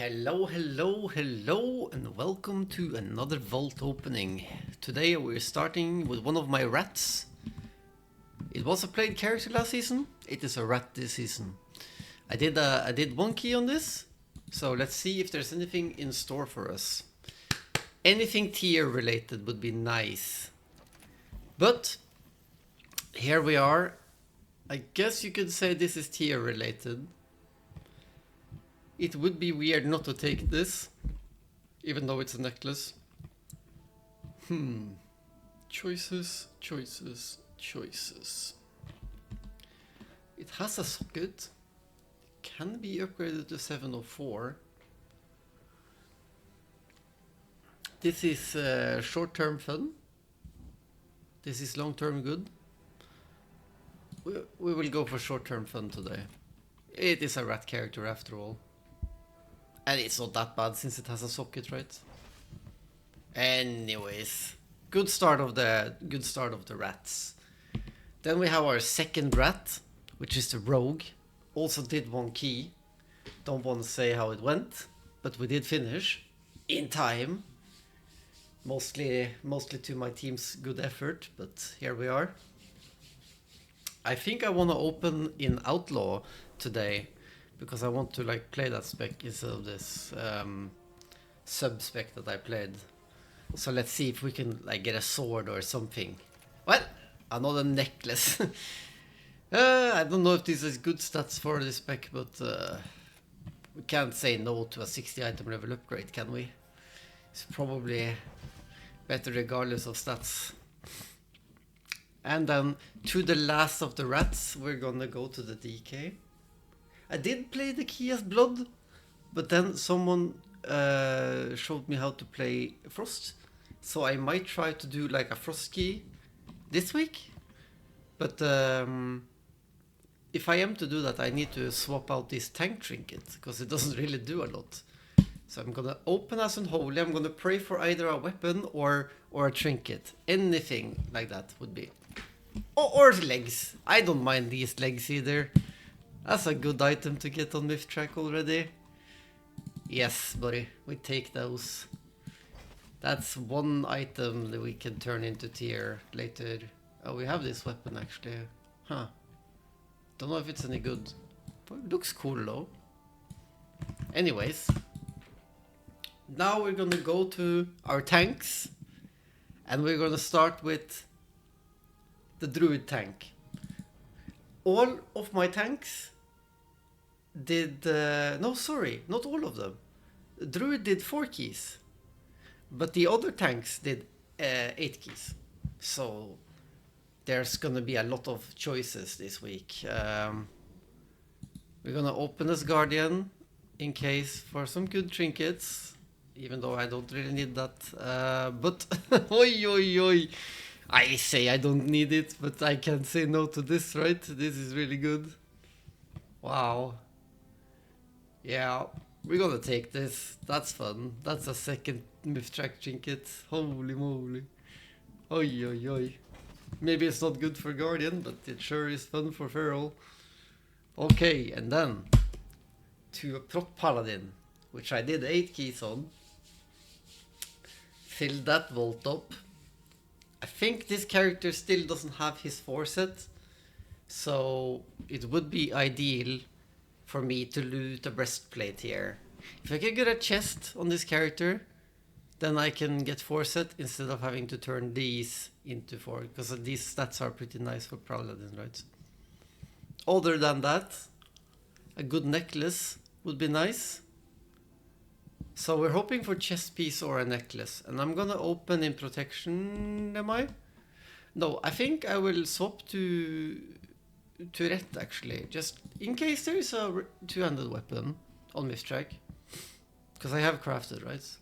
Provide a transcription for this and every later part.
Hello, hello, hello, and welcome to another vault opening. Today we're starting with one of my rats. It was a played character last season. It is a rat this season. I did one key on this, so let's see if there's anything in store for us. Anything tier related would be nice. But here we are. I guess you could say this is tier related. It would be weird not to take this, even though it's a necklace. Choices, choices, choices. It has a socket. Can be upgraded to 704. This is short-term fun. This is long-term good. We will go for short-term fun today. It is a rat character after all. And it's not that bad since it has a socket, right? Anyways, good start of the rats. Then we have our second rat, which is the rogue. Also did one key. Don't want to say how it went, but we did finish in time. Mostly to my team's good effort, but here we are. I think I want to open in Outlaw today, because I want to like play that spec instead of this sub spec that I played. So let's see if we can like get a sword or something. Well, another necklace. I don't know if this is good stats for this spec, but we can't say no to a 60 item level upgrade, can we? It's probably better regardless of stats. And then to the last of the rats, we're gonna go to the DK. I did play the key as blood, but then someone showed me how to play frost, so I might try to do like a frost key this week. But if I am to do that, I need to swap out this tank trinket, because it doesn't really do a lot. So I'm gonna open as unholy. I'm gonna pray for either a weapon or a trinket. Anything like that would be. Or legs. I don't mind these legs either. That's a good item to get on Myth Track already. Yes, buddy, we take those. That's one item that we can turn into tier later. Oh, we have this weapon actually. Huh. Don't know if it's any good. But it looks cool though. Anyways. Now we're gonna go to our tanks. And we're gonna start with the Druid tank. All of my tanks did... no, sorry, not all of them. Druid did 4 keys. But the other tanks did 8 keys. So there's gonna be a lot of choices this week. We're gonna open as Guardian in case for some good trinkets. Even though I don't really need that. But oi oi oi. I say I don't need it, but I can't say no to this, right? This is really good. Wow. Yeah, we're gonna take this. That's fun. That's a second Myth Track trinket. Holy moly. Oi oi oi. Maybe it's not good for Guardian, but it sure is fun for Feral. Okay, and then to a prop Paladin, which I did 8 keys on. Filled that vault up. I think this character still doesn't have his 4 set, so it would be ideal for me to loot a breastplate here. If I can get a chest on this character, then I can get 4 set instead of having to turn these into 4, because these stats are pretty nice for Paladin, right? Other than that, a good necklace would be nice. So we're hoping for chest piece or a necklace, and I'm gonna open in protection, am I? No, I think I will swap to ret actually, just in case there is a two-handed weapon on Myth Track, because I have crafted, right?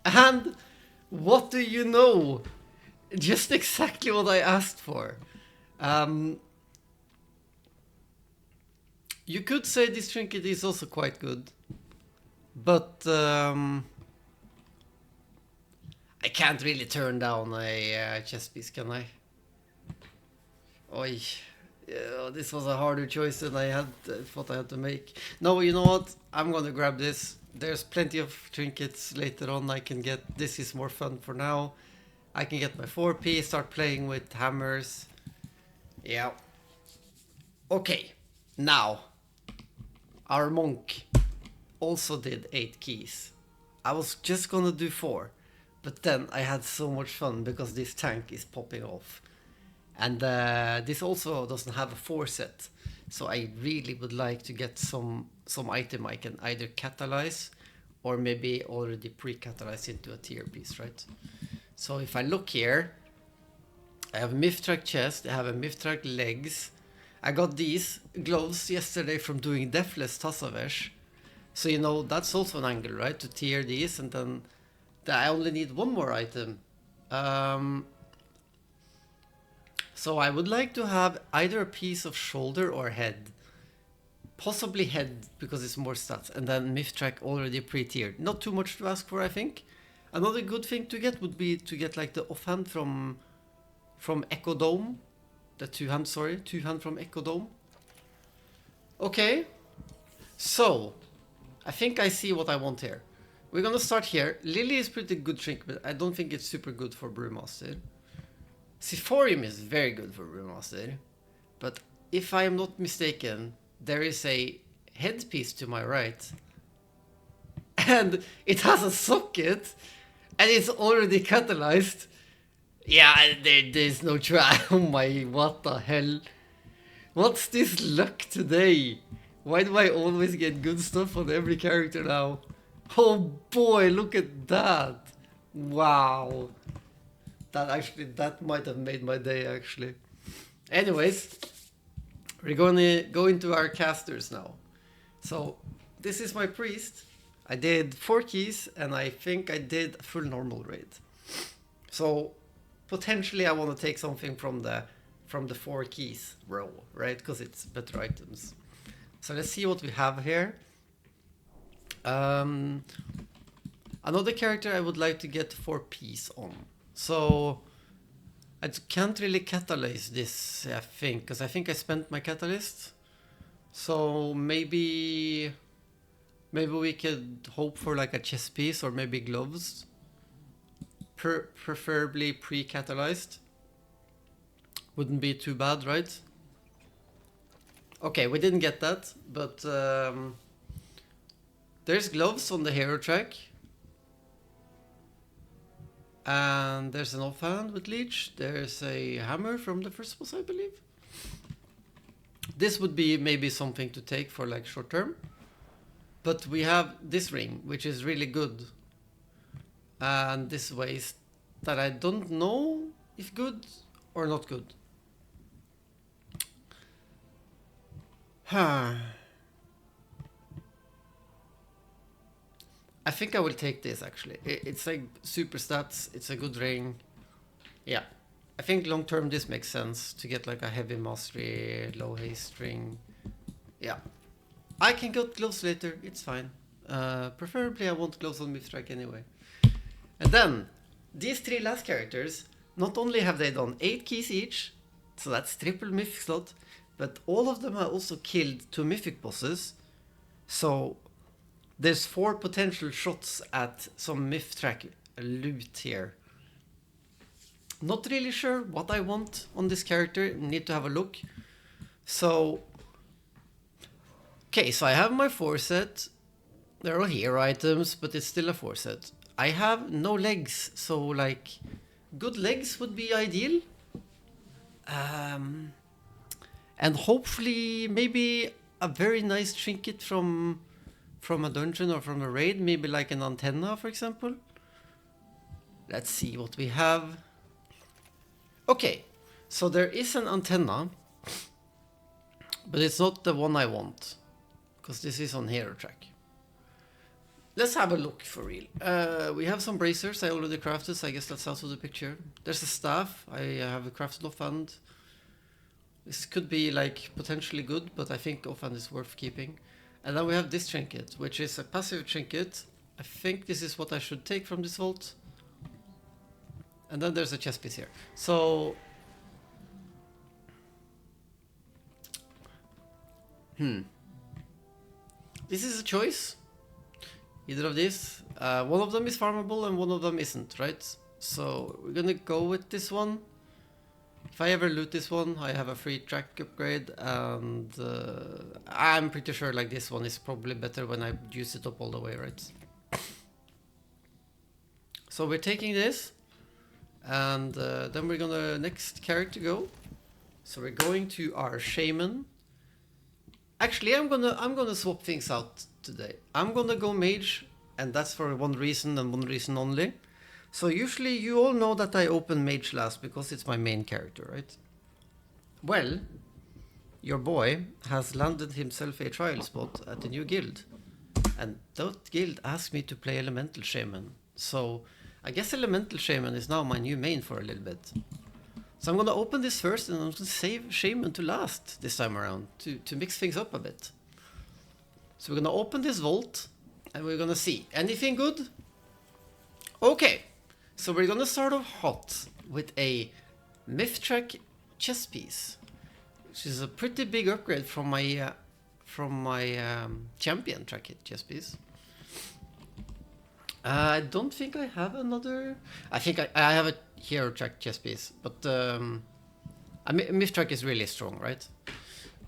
And what do you know? Just exactly what I asked for. You could say this trinket is also quite good. But I can't really turn down a chest piece, can I? Oi, Yeah, this was a harder choice than I had thought I had to make. No, you know what? I'm gonna grab this. There's plenty of trinkets later on I can get. This is more fun for now. I can get my 4P, start playing with hammers. Yeah. Okay, now our monk also did 8 keys. I was just gonna do 4, but then I had so much fun because this tank is popping off. And this also doesn't have a 4 set, so I really would like to get some item I can either catalyze or maybe already pre-catalyze into a tier piece, right? So if I look here, I have a Mithrak chest, I have a Mithrak legs. I got these gloves yesterday from doing Deathless Tassavesh. So you know, that's also an angle, right? To tier these, and then I only need one more item. So I would like to have either a piece of shoulder or head. Possibly head, because it's more stats. And then Mithrak already pre-tiered. Not too much to ask for, I think. Another good thing to get would be to get like the offhand from Echo Dome. The two-hand from Echo Dome. Okay. So, I think I see what I want here. We're gonna start here. Lily is pretty good trick, but I don't think it's super good for Brewmaster. Siforium is very good for Brewmaster. But if I am not mistaken, there is a headpiece to my right. And it has a socket. And it's already catalyzed. Yeah, there's no try. Oh my, what the hell? What's this luck today? Why do I always get good stuff on every character now? Oh boy, look at that. Wow. That might have made my day, actually. Anyways, we're gonna go into our casters now. So, this is my priest. I did 4 keys, and I think I did a full normal raid. So, potentially I want to take something from the 4 keys row, right? Because it's better items. So let's see what we have here. Another character I would like to get 4 Ps on. So I can't really catalyze this, I think, because I think I spent my catalyst. So maybe we could hope for like a chest piece or maybe gloves. Preferably pre-catalyzed. Wouldn't be too bad, right? Okay, we didn't get that, but there's gloves on the hero track. And there's an offhand with leech. There's a hammer from the first boss, I believe. This would be maybe something to take for like short term. But we have this ring, which is really good. And this waist that I don't know if good or not good. Huh. I think I will take this actually. It's like super stats, it's a good ring. Yeah. I think long term this makes sense to get like a heavy mastery, low haste ring. Yeah. I can get gloves later, it's fine. Preferably I want gloves on Mithrak anyway. And then, these 3 last characters, not only have they done 8 keys each, so that's triple mythic slot, but all of them have also killed 2 mythic bosses. So there's 4 potential shots at some Mithrak loot here. Not really sure what I want on this character, need to have a look. So, okay, so I have my 4 set. There are hero items, but it's still a 4 set. I have no legs, so like good legs would be ideal. And hopefully maybe a very nice trinket from a dungeon or from a raid, maybe like an antenna, for example. Let's see what we have. Okay, so there is an antenna, but it's not the one I want, because this is on hero track. Let's have a look for real. We have some bracers I already crafted, so I guess that's out of the picture. There's a staff I have a crafted offhand. This could be like potentially good, but I think offhand is worth keeping. And then we have this trinket, which is a passive trinket. I think this is what I should take from this vault. And then there's a chest piece here. So This is a choice. Either of these. One of them is farmable and one of them isn't, right? So we're gonna go with this one. If I ever loot this one, I have a free track upgrade, and I'm pretty sure like this one is probably better when I use it up all the way, right? So we're taking this, and then we're gonna next character go. So we're going to our Shaman. Actually, I'm gonna swap things out today. I'm gonna go Mage, and that's for one reason and one reason only. So usually you all know that I open Mage last because it's my main character, right? Well, your boy has landed himself a trial spot at the new guild. And that guild asked me to play Elemental Shaman. So I guess Elemental Shaman is now my new main for a little bit. So I'm gonna open this first and I'm gonna save Shaman to last this time around to mix things up a bit. So we're gonna open this vault and we're gonna see anything good. Okay, so we're gonna start off hot with a Mythtrack chest piece, which is a pretty big upgrade from my champion track chest piece. I don't think I have another. I think I have a hero track chest piece, but Mythtrack is really strong, right?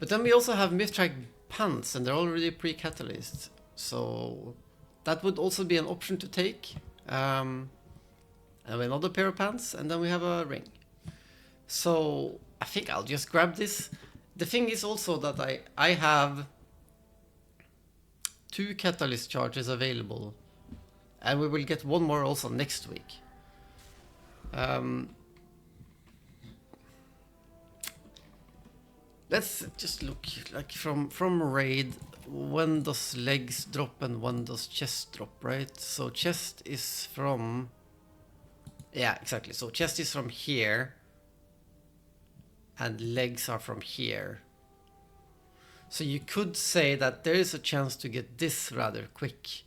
But then we also have Mythtrack pants, and they're already pre-catalyzed, so that would also be an option to take. And another pair of pants, and then we have a ring. So I think I'll just grab this. The thing is also that I have 2 catalyst charges available. And we will get one more also next week. Let's just look like from raid. When does legs drop and when does chest drop, right? So chest is from... Yeah, exactly. So chest is from here. And legs are from here. So you could say that there is a chance to get this rather quick.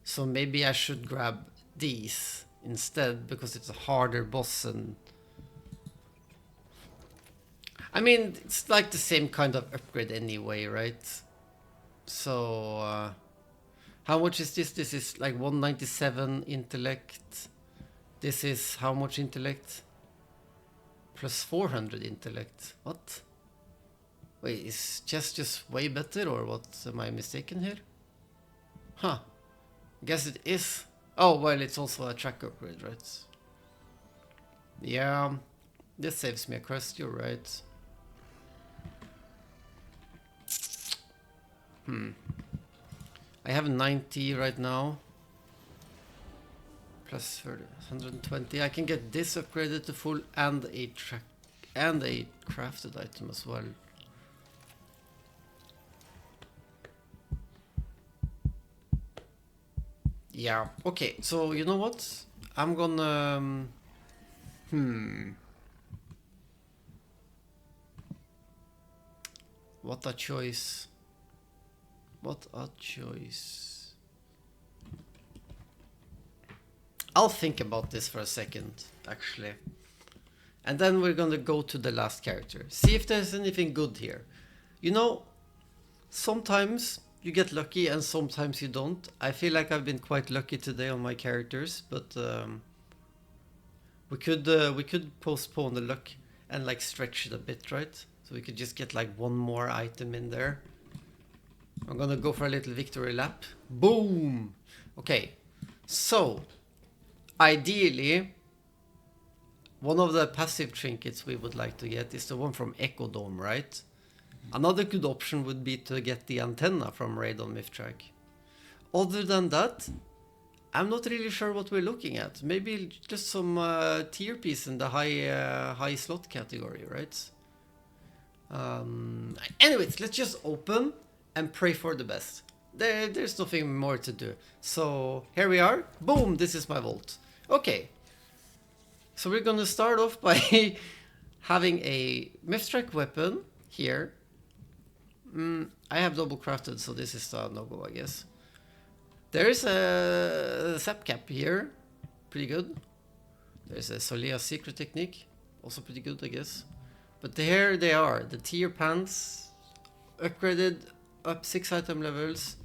So maybe I should grab these instead because it's a harder boss, and I mean it's like the same kind of upgrade anyway, right? So how much is this? This is like 197 intellect. This is how much intellect? Plus 400 intellect. What? Wait, is chest just way better or what? Am I mistaken here? Huh. Guess it is. Oh, well, it's also a track upgrade, right? Yeah, this saves me a quest, you're right. I have 90 right now. Plus 30, 120. I can get this upgraded to full and a track and a crafted item as well. Yeah, okay, so you know what? I'm gonna... What a choice. What a choice. I'll think about this for a second, actually. And then we're gonna go to the last character. See if there's anything good here. You know, sometimes you get lucky and sometimes you don't. I feel like I've been quite lucky today on my characters, but we could postpone the luck and like stretch it a bit, right? So we could just get like one more item in there. I'm gonna go for a little victory lap. Boom! Okay, so ideally one of the passive trinkets we would like to get is the one from Echo Dome, right? Another good option would be to get the antenna from Raid on Mythtrack. Other than that, I'm not really sure what we're looking at. Maybe just some tier piece in the high slot category, right? Anyways, let's just open and pray for the best. There's nothing more to do. So here we are. Boom, this is my vault. Okay. So we're gonna start off by having a Mythtrack weapon here. I have double crafted, so this is the no-go, I guess. There is a sap cap here, pretty good. There's a Solea secret technique, also pretty good, I guess. But here they are, the tier pants Upgraded up 6 item levels.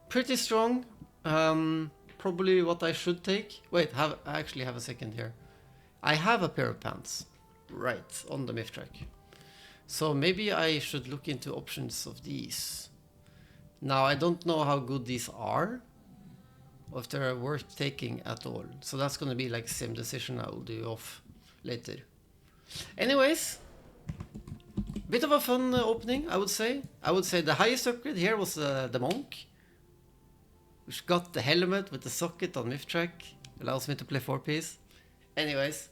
Pretty strong. Probably what I should take. Wait, I actually have a second here. I have a pair of pants. Right, on the myth track. So maybe I should look into options of these. Now I don't know how good these are, or if they're worth taking at all. So that's gonna be like the same decision I will do off later. Anyways, bit of a fun opening, I would say. I would say the highest upgrade here was the monk, which got the helmet with the socket on myth track. Allows me to play 4-piece. Anyways,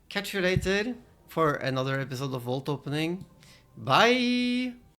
catch you later for another episode of Vault Opening. Bye!